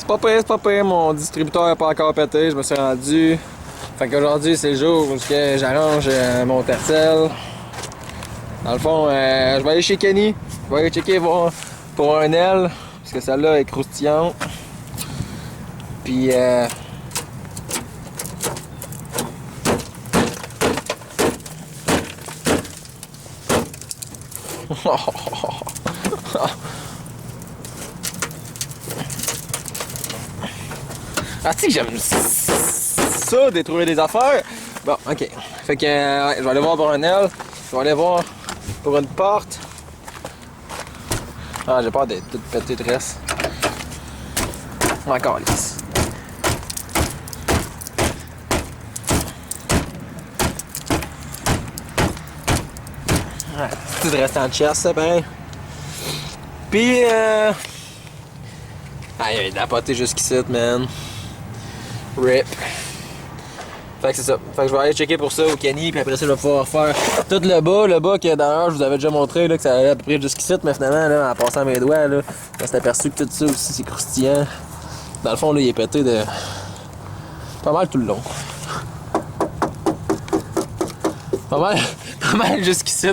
C'est pas pire, mon distributeur n'est pas encore pété, je me suis rendu. Fait qu'aujourd'hui, c'est le jour où j'arrange mon tercel. Dans le fond, je vais aller chez Kenny. Je vais aller checker voir pour un aile, parce que celle-là est croustillante. Puis, ah, tu sais que j'aime ça, détruire des affaires. Bon, ok. Fait que, ouais, je vais aller voir pour un aile. Je vais aller voir pour une porte. Ah, j'ai peur d'être toute pétée de reste. Encore lisse. Ouais, tout de reste en chest, ça, pareil. Puis, ah, il y a de la potée jusqu'ici, man. RIP. Fait que c'est ça. Fait que je vais aller checker pour ça au Kenny, puis après ça, je vais pouvoir faire tout le bas que d'ailleurs, je vous avais déjà montré, là, que ça allait à peu près jusqu'ici, mais finalement, là, en passant mes doigts, là, on s'est aperçu que tout ça aussi, c'est croustillant. Dans le fond, là, il est pété de pas mal tout le long. Pas mal jusqu'ici.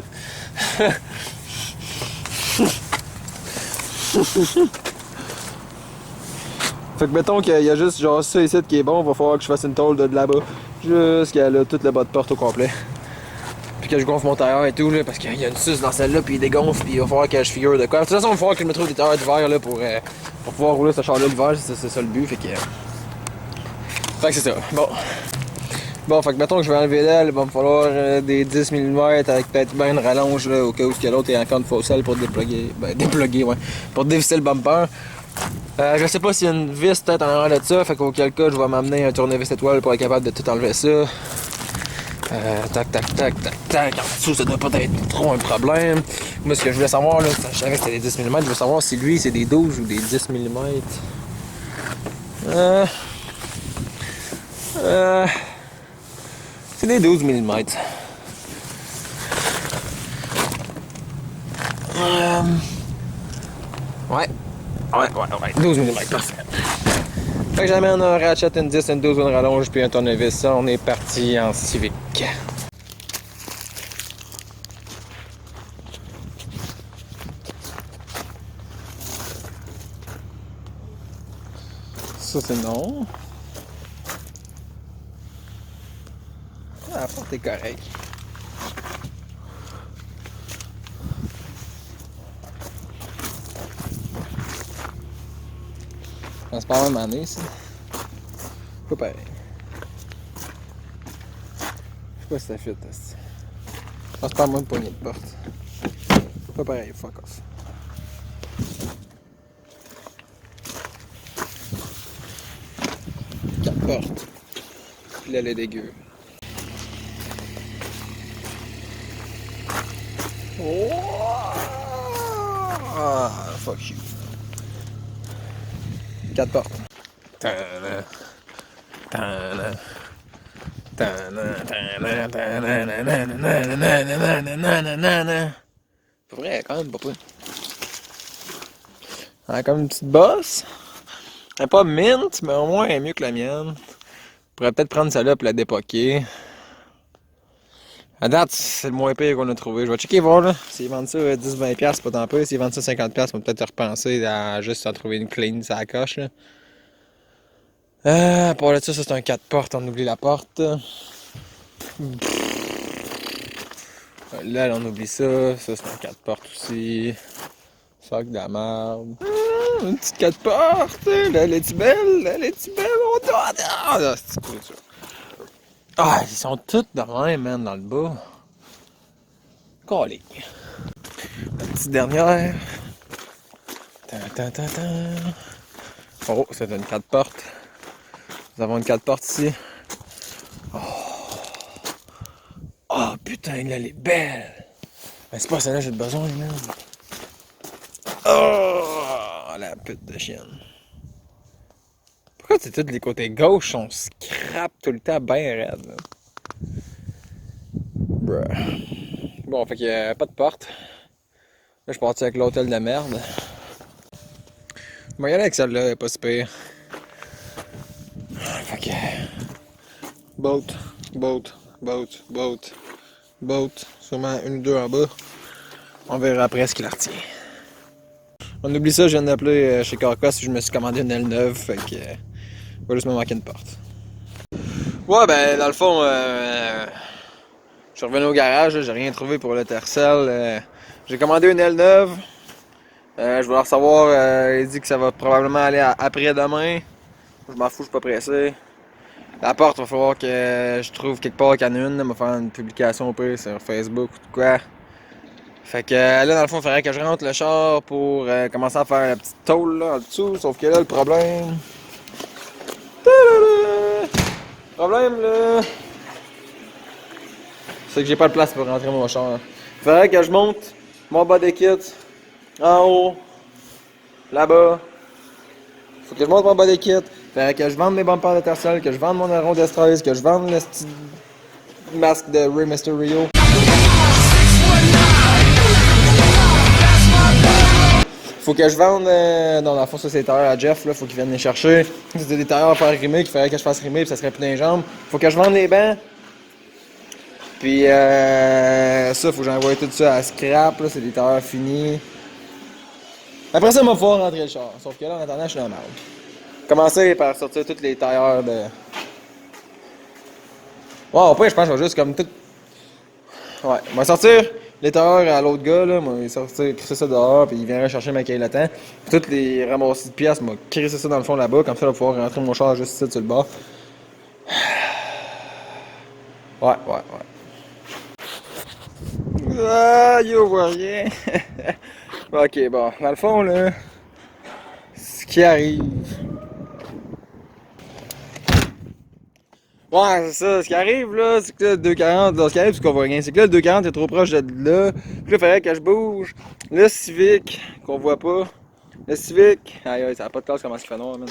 Fait que mettons qu'il y a juste genre ça ici qui est bon, il va falloir que je fasse une tôle de là-bas. Jusqu'à là, tout le bas de porte au complet. Puis que je gonfle mon tailleur et tout, là, parce qu'il y a une suce dans celle-là, puis il dégonfle, puis il va falloir que je figure de quoi. De toute façon, il va falloir que je me trouve des tailleurs d'hiver là, pour pouvoir rouler ce char-là l'hiver, c'est ça le but. Fait que c'est ça. Bon, fait que mettons que je vais enlever l'aile, il va me falloir des 10 mm avec peut-être bien une rallonge là, au cas où l'autre est encore une fausse selle pour déploguer. Ouais. Pour dévisser le bumper. Je sais pas s'il y a une vis peut-être en arrière de ça, fait qu'auquel cas je vais m'amener un tournevis étoile pour être capable de tout enlever ça. Tac. En dessous, ça doit pas être trop un problème. Moi, ce que je voulais savoir, là, je savais que c'était des 10 mm, je voulais savoir si lui c'est des 12 ou des 10 mm. C'est des 12 mm. Ouais. 12 mm, parfait. Fait que j'amène un ratchet, une 10, une 12, une rallonge, puis un tournevis. Ça, on est parti en Civic. Ça, c'est non. Ah, la porte est correcte. C'est pas la même année, ça. Pas pareil. Je sais pas si ça fit, ça. C'est pas moi une poignée de porte. Pas pareil, fuck off. Quatre portes. Puis là, elle est dégueu. Oh! Ah, fuck you. Quatre portes. Pour vrai, quand même pas pire. Elle a comme une petite bosse. Elle est pas mint, mais au moins elle est mieux que la mienne. Je pourrais peut-être prendre celle-là pour la dépoquer. À date, c'est le moins pire qu'on a trouvé. Je vais checker voir là. S'ils vendent ça 10-20$, c'est pas tant peu. S'ils vendent ça 50$, on va peut-être repenser à juste en trouver une clean, ça coche là. Pour là, ça c'est un 4 portes, on oublie la porte. Là, on oublie ça. Ça c'est un 4 portes aussi. Fuck de la merde. Une petite 4 portes. Là, elle est-tu belle? On doit. Ah, c'est cool ça. Ah, ils sont tous de même, man, dans le bas. Collé. La petite dernière. Oh, c'est une 4 portes. Nous avons une 4 portes ici. Oh putain, là, elle est belle. Mais c'est pas celle-là que j'ai besoin, man. Oh, la pute de chienne. Pourquoi c'est tous les côtés gauche sont scrap tout le temps bien raide, là? Bruh. Bon, fait qu'il n'y a pas de porte. Là, je suis parti avec l'hôtel de merde. Je vais y aller avec celle-là, elle est pas si pire. Fait que. Boat, boat, boat, boat, boat. Sûrement une ou deux en bas. On verra après ce qu'il la retient. On oublie ça, je viens d'appeler chez Carquest si je me suis commandé une aile neuve. Fait que. Va juste me manquer une porte. Ouais, ben, dans le fond, je suis revenu au garage, j'ai rien trouvé pour le tercel. J'ai commandé une aile neuve. Je vais la recevoir. Il dit que ça va probablement aller après-demain. Je m'en fous, je suis pas pressé. La porte, il va falloir que je trouve quelque part qu'il y en a une. Il va faire une publication au pire sur Facebook ou de quoi. Fait que là, dans le fond, il faudrait que je rentre le char pour commencer à faire la petite tôle là, en dessous. Sauf que là, le problème. Le problème là. C'est que j'ai pas de place pour rentrer mon char. Il faudrait que je monte mon body kit en haut, là-bas. Faut que je monte mon body kit. Faudrait que je vende mes bumpers de tercel, que je vende mon aéron d'Estraise, que je vende le petit masque de Rey Mysterio. Faut que je vende. Non, dans le fond, ça c'est les tailleurs à Jeff, là. Faut qu'il vienne les chercher. C'était des tailleurs à faire rimer, qu'il fallait que je fasse rimer, puis ça serait plus dans les jambes. Faut que je vende les bancs. Puis ça, faut que j'envoie tout ça à scrap, là. C'est des tailleurs finis. Après ça, on va pouvoir rentrer le char. Sauf que là, en attendant, je suis dans la merde. Commencer par sortir tous les tailleurs de. Ouais, après, je pense que je vais juste comme tout. Ouais, on va sortir les tailleurs à l'autre gars, là. Moi, il va sortir, crisser ça dehors, puis il viendra chercher ma caille le temps. Puis toutes les ramasses de pièces, moi, crisser ça dans le fond là-bas, comme ça, je vais pouvoir rentrer mon char juste ici sur le bas. Ouais, ouais, ouais. Ah, yo, voit rien. Ok, bon, dans le fond, là, ce qui arrive. Ouais, c'est ça. Ce qui arrive, là, c'est que là, le 240, là, ce qui arrive, c'est qu'on voit rien. C'est que là, le 240 est trop proche de là. Puis là, il fallait que je bouge. Le Civic, qu'on voit pas. Le Civic. Aïe, aïe, ça n'a pas de classe comment il fait noir, man.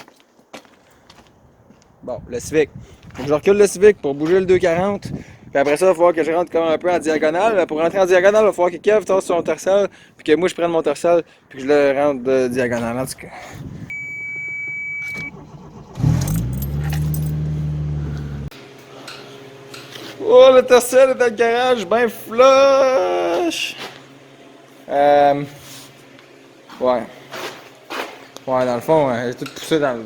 Bon, le Civic. Donc, je recule le Civic pour bouger le 240. Puis après ça, il va falloir que je rentre comme un peu en diagonale. Pour rentrer en diagonale, il va falloir que Kev tasse son tercel. Puis que moi, je prenne mon tercel. Puis que je le rentre de diagonale. En tout cas. Oh, le tercel est dans le garage, ben flush! Ouais. Ouais, dans le fond, j'ai tout poussé dans le.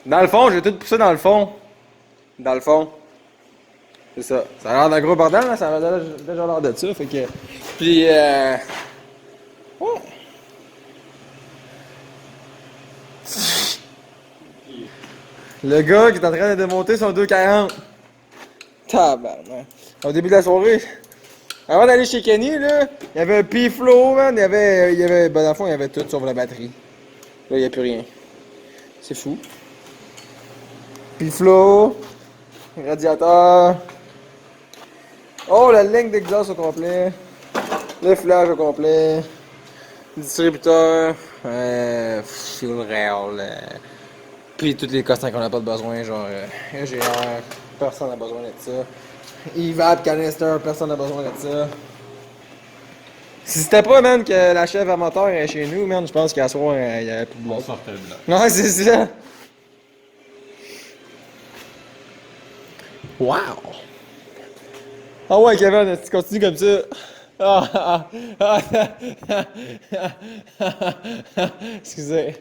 Dans le fond, j'ai tout poussé dans le fond. Dans le fond. C'est ça. Ça a l'air d'un gros bordel, là. Ça a déjà l'air de ça. Fait que. Puis, ouais. Le gars qui est en train de démonter son 240. Tabarnak. Au début de la soirée, avant d'aller chez Kenny, là, il y avait un P-Flow, man. Ben, dans le fond, il y avait tout sauf la batterie. Là, il n'y a plus rien. C'est fou. P-Flow, radiateur. Oh, la ligne d'exhaust au complet. Le filage au complet. Distributeur. Fuel rail. Puis tous les costins qu'on n'a pas de besoin, genre EGR. Personne n'a besoin de ça. Evap, canister, personne n'a besoin de ça. Si c'était pas, man, que la chèvre à moteur est chez nous, man, je pense qu'à soir, il y avait plus de bloc. On sortait le bloc. Ouais, c'est ça. Wow! Ah ouais, Kevin, tu continues comme ça. Excusez.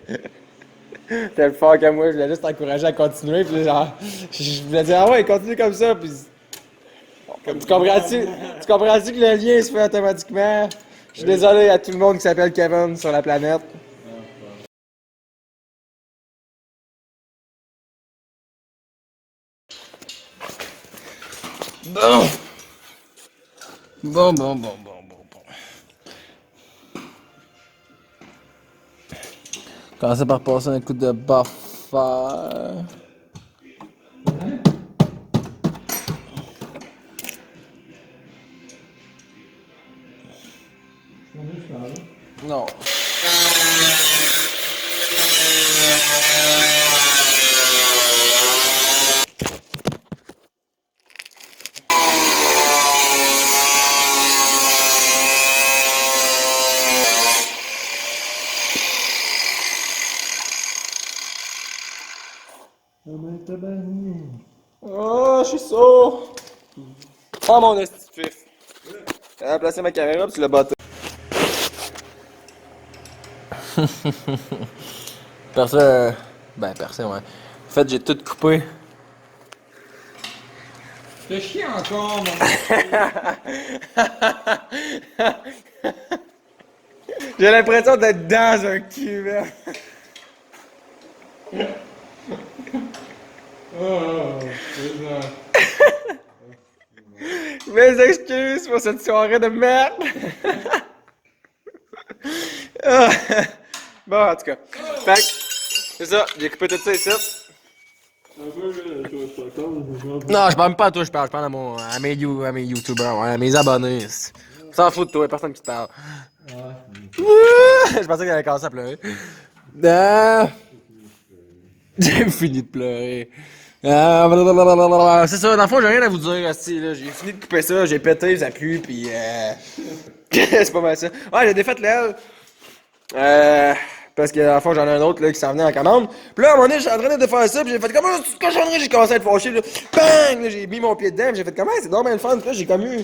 T'es le fort que moi, je voulais juste t'encourager à continuer, puis genre, je voulais dire, ah ouais, continue comme ça, puis. Tu comprends-tu que le lien se fait automatiquement? Je suis désolé à tout le monde qui s'appelle Kevin sur la planète. Bon! Bon. Commencer par passer un coup de buffer. Non. Oh, je suis sourd! Oh mon esti de fif! J'ai placé ma caméra pis tu l'as battu. Personne. Ben, personne, ouais. En fait, j'ai tout coupé. T'es chier encore, mon J'ai l'impression d'être dans un cul, man. Oh, c'est ça. Mes excuses pour cette soirée de merde. Ah. Bon, en tout cas. Fait que, c'est ça, j'ai coupé tout ça ici. Non, je parle même pas à toi, je parle à mes youtubeurs, ouais, à mes abonnés. On s'en fout de toi, personne qui te parle. Je pensais qu'elle allait commencer à pleurer. Ah. J'ai fini de pleurer. C'est ça, dans le fond, j'ai rien à vous dire, asti, là. J'ai fini de couper ça, j'ai pété, ça pue, pis c'est pas mal ça. Ouais, j'ai défait l'aile. Parce que, dans le fond, j'en ai un autre, là, qui s'en venait en commande. Pis là, à un moment donné, j'étais en train de faire ça, pis j'ai fait comment tu te cochonneries, j'ai commencé à être fâché, là. Bang! Là, j'ai mis mon pied dedans, pis j'ai fait comment, c'est normal le fun, pis là, j'ai comme eu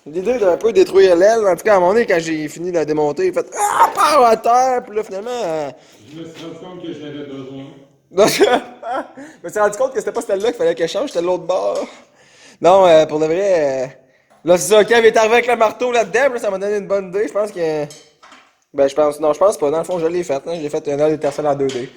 l'idée d'un peu détruire l'aile. En tout cas, à un moment donné, quand j'ai fini de la démonter, j'ai fait part à terre, pis là, finalement, Je me suis rendu compte que j'avais besoin. donc, je me suis rendu compte que c'était pas celle-là qu'il fallait que je change, c'était l'autre bord. Non, pour de vrai, là, c'est ça, Kev est arrivé avec le marteau là-dedans, là, ça m'a donné une bonne idée. Je pense que. Ben, non, je pense pas. Dans le fond, je l'ai faite. Hein. J'ai fait un aile d'étincelle en 2D.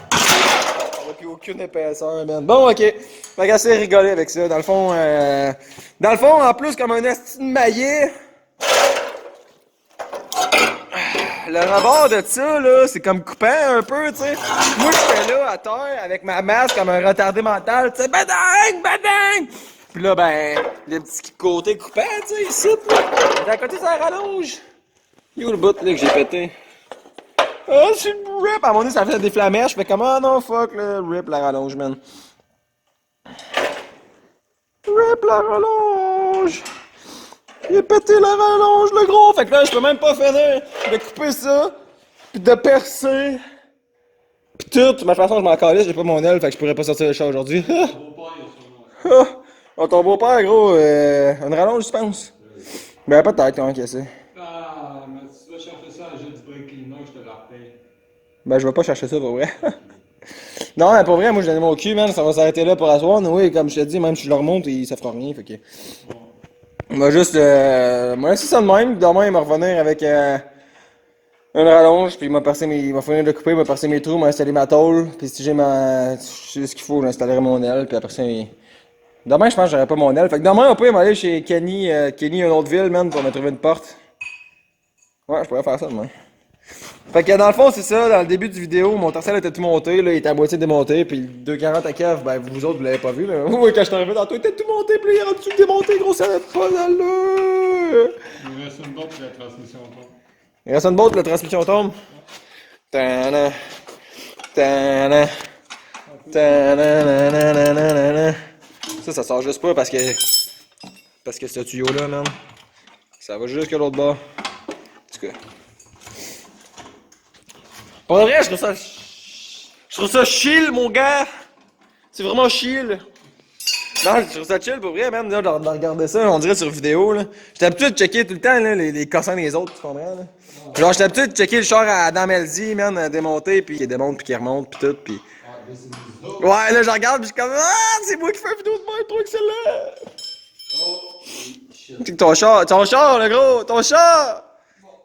On n'a plus aucune épaisseur, man. Bon, ok. Fait qu'assez rigoler avec ça. Dans le fond, en plus, comme un esti de maillet. Le rebord de ça, là, c'est comme coupant un peu, tu sais. Moi, j'étais là, à terre, avec ma masse comme un retardé mental, tu sais, badang, badang! Puis là, ben, le petit côté coupant, tu sais, ici, là. À côté, ça rallonge. Il est où le bout, là, que j'ai pété? Ah, c'est le rip! À un moment donné, ça fait des flamèches, je fais comme, ah non, fuck, là, rip la rallonge, man. Rip la rallonge! J'ai pété la rallonge, le gros! Fait que là, je peux même pas finir de couper ça, pis de percer, pis tout. De toute façon, je m'en calais, j'ai pas mon aile, fait que je pourrais pas sortir le chat aujourd'hui. Mon beau-père, il est sur moi. Oh, ton beau-père, gros, une rallonge, je pense? Ben, peut-être, hein, qu'est-ce que c'est. Ah, mais si tu vas chercher ça à Gilles du Break Cleaner, je te la repaye. Ben, je vais pas chercher ça pour vrai. Non, mais pour vrai, moi, je donnais mon cul, man, ça va s'arrêter là pour asseoir. Oui, comme je te dis, même si je le remonte, ça fera rien, fait que. On va juste, moi, c'est ça de même, demain, il va revenir avec, une rallonge, puis il m'a finir de couper, il m'a percé mes trous, il m'a installé ma tôle, puis si j'ai ce qu'il faut, j'installerai mon aile, puis après ça, demain, je pense que j'aurai pas mon aile. Fait que demain, on peut m'aller chez Kenny, une autre ville, man, pour me trouver une porte. Ouais, je pourrais faire ça demain. Fait que dans le fond, c'est ça, dans le début du vidéo, mon tercel était tout monté, là, il était à moitié démonté, puis le 240 à Kev, ben vous autres, vous l'avez pas vu, là. Oui, quand je suis arrivé dans toi, il était tout monté, puis il est rendu démonté, gros, ça avait pas d'allure. Il reste une botte pour la transmission tombe. Il reste une botte, la transmission tombe. Tana, tana, tanananananana. Ça sort juste pas parce que ce tuyau-là, man, ça va jusque l'autre bord. En tout cas. Pour de vrai, je trouve ça chill, mon gars. C'est vraiment chill. Non, je trouve ça chill pour vrai, man. Là, de regarder ça, on dirait sur vidéo, là. J'étais habitué de checker tout le temps, là, les cossins des autres, tu comprends, là. Genre, j'étais habitué de checker le char à Adam Elzy, man, à démonter, puis qui démonte, puis qui remonte, puis tout, puis. Ouais, là, je regarde, puis je suis comme, ah, c'est moi qui fais une vidéo de même, trop excellent. C'est que ton char, le gros, ton char!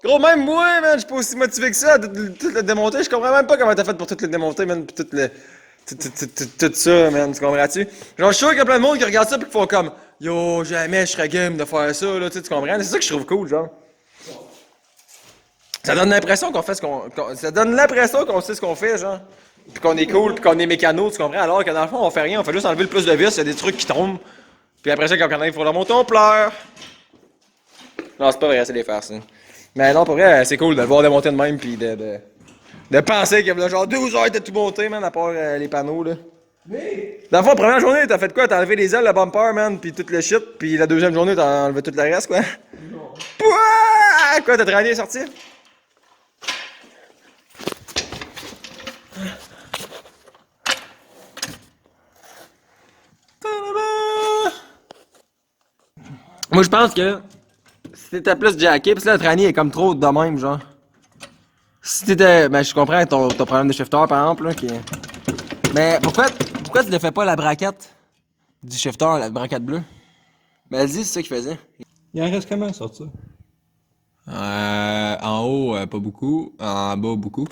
Gros, même moi, man, je suis pas aussi motivé que ça à tout le démonter. Je comprends même pas comment t'as fait pour tout le démonter, man, pis tout ça, man, tu comprends-tu? Genre, je suis sûr qu'il y a plein de monde qui regarde ça pis qui font comme, yo, jamais je serais game de faire ça, là, tu comprends? C'est ça que je trouve cool, genre. Ça donne l'impression qu'on fait ça donne l'impression qu'on sait ce qu'on fait, genre. Pis qu'on est cool, pis qu'on est mécano, tu comprends? Alors que dans le fond, on fait rien, on fait juste enlever le plus de vis, il y a des trucs qui tombent. Puis après ça, quand on arrive pour le monter, on pleure. Non, c'est pas vrai, c'est les faire, ça. Mais non, pour vrai, c'est cool de le voir démonter de même, pis de penser qu'il y a genre 12 heures de tout monter, man, à part les panneaux, là. Mais... Dans le fond, la première journée, t'as fait quoi? T'as enlevé les ailes, le bumper, man, pis tout le shit. Pis la deuxième journée, t'as enlevé tout le reste, quoi? Non. Pouah! Quoi, t'as traîné et sorti? Moi, je pense que si t'étais plus jacké, pis là, le traîner est comme trop de même, genre. Si t'étais. Ben, je comprends ton problème de shifter, par exemple, là, qui. Mais pourquoi tu ne fais pas la braquette du shifter, la braquette bleue? Ben, vas-y, c'est ça qu'il faisait. Il en reste comment à sortir? En haut, pas beaucoup. En bas, beaucoup.